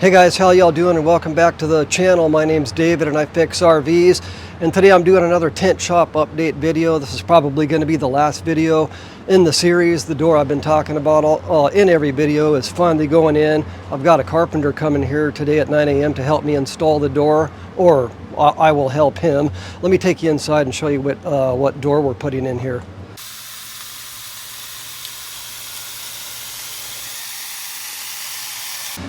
Hey guys, how y'all doing, and welcome back to the channel. My name's David and I fix RVs, and today I'm doing another tent shop update video. This is probably going to be the last video in the series. The door I've been talking about in every video is finally going in. I've got a carpenter coming here today at 9 a.m. to help me install the door, or I will help him. Let me take you inside and show you what door we're putting in here.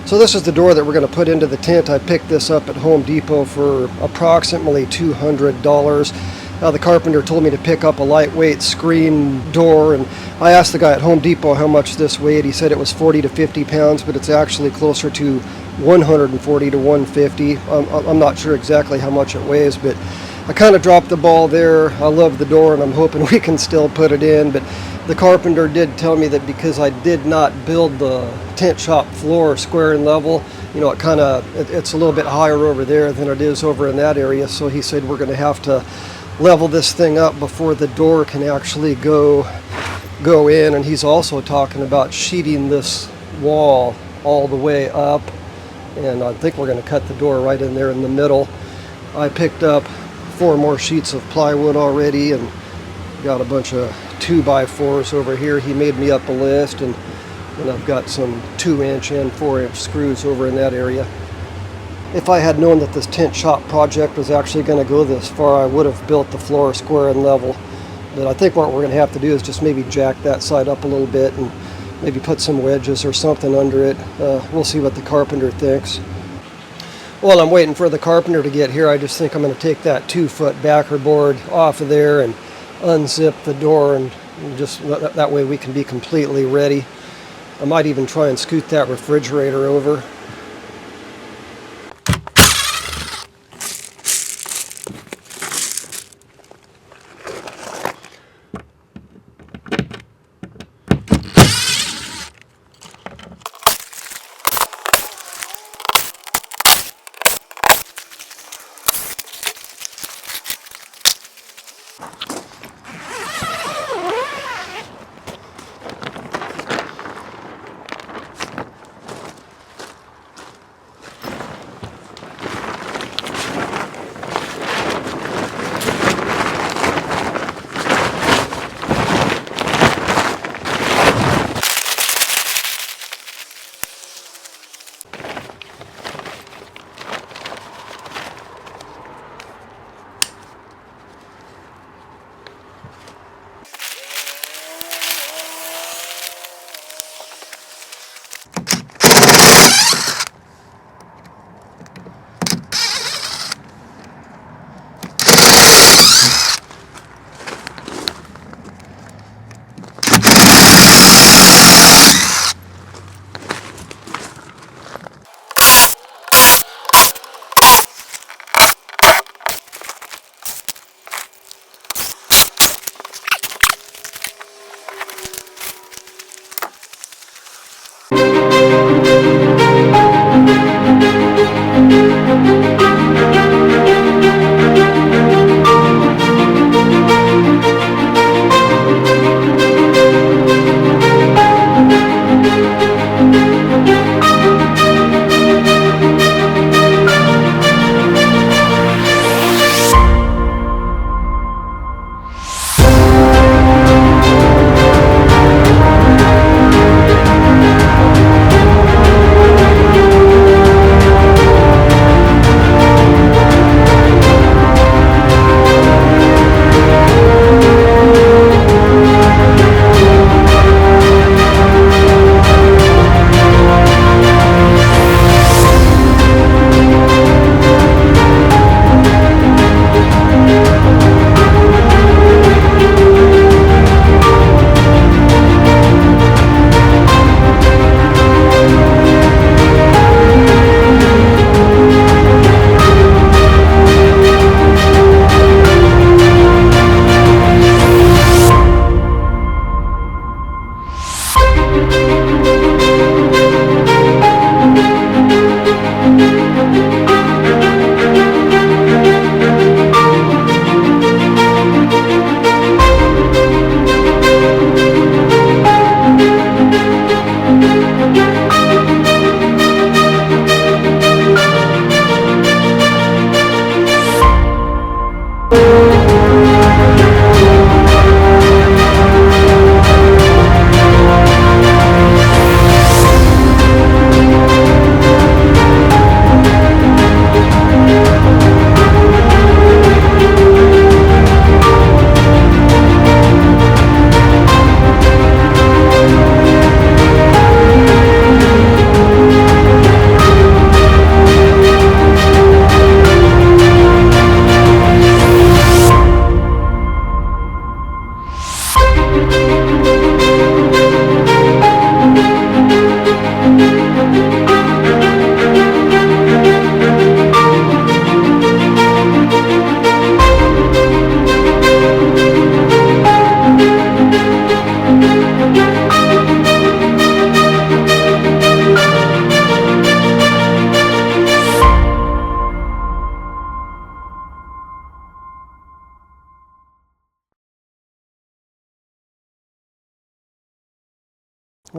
So this is the door that we're going to put into the tent. I picked this up at Home Depot for approximately $200. Now the carpenter told me to pick up a lightweight screen door, and I asked the guy at Home Depot how much this weighed. He said it was 40 to 50 pounds, but it's actually closer to 140 to 150. I'm not sure exactly how much it weighs, but I kind of dropped the ball there. I love the door and I'm hoping we can still put it in, but the carpenter did tell me that because I did not build the tent shop floor square and level, you know, it's a little bit higher over there than it is over in that area. So he said we're going to have to level this thing up before the door can actually go in. And he's also talking about sheeting this wall all the way up. And I think we're going to cut the door right in there in the middle. I picked up 4 more sheets of plywood already and got a bunch of 2x4s over here. He made me up a list, and I've got some 2-inch and 4-inch screws over in that area. If I had known that this tent shop project was actually going to go this far, I would have built the floor square and level. But I think what we're going to have to do is just maybe jack that side up a little bit and maybe put some wedges or something under it. We'll see what the carpenter thinks. While I'm waiting for the carpenter to get here, I just think I'm going to take that 2-foot backer board off of there and unzip the door, and just that way we can be completely ready. I might even try and scoot that refrigerator over.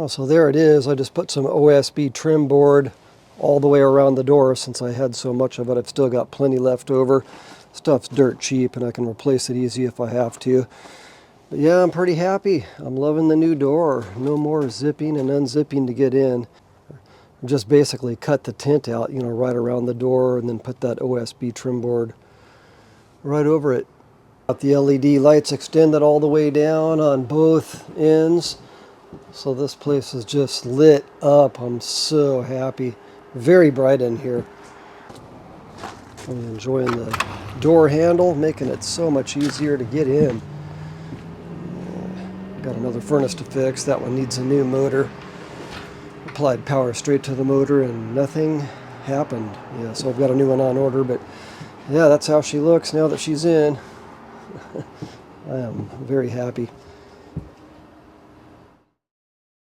Oh, so there it is. I just put some OSB trim board all the way around the door since I had so much of it. I've still got plenty left over. Stuff's dirt cheap and I can replace it easy if I have to. But yeah, I'm pretty happy. I'm loving the new door. No more zipping and unzipping to get in. Just basically cut the tint out, right around the door and then put that OSB trim board right over it. Got the LED lights extended all the way down on both ends. So this place is just lit up. I'm so happy. Very bright in here. I'm enjoying the door handle, making it so much easier to get in. Got another furnace to fix. That one needs a new motor. Applied power straight to the motor and nothing happened. Yeah, so I've got a new one on order, but yeah, that's how she looks now that she's in. I am very happy.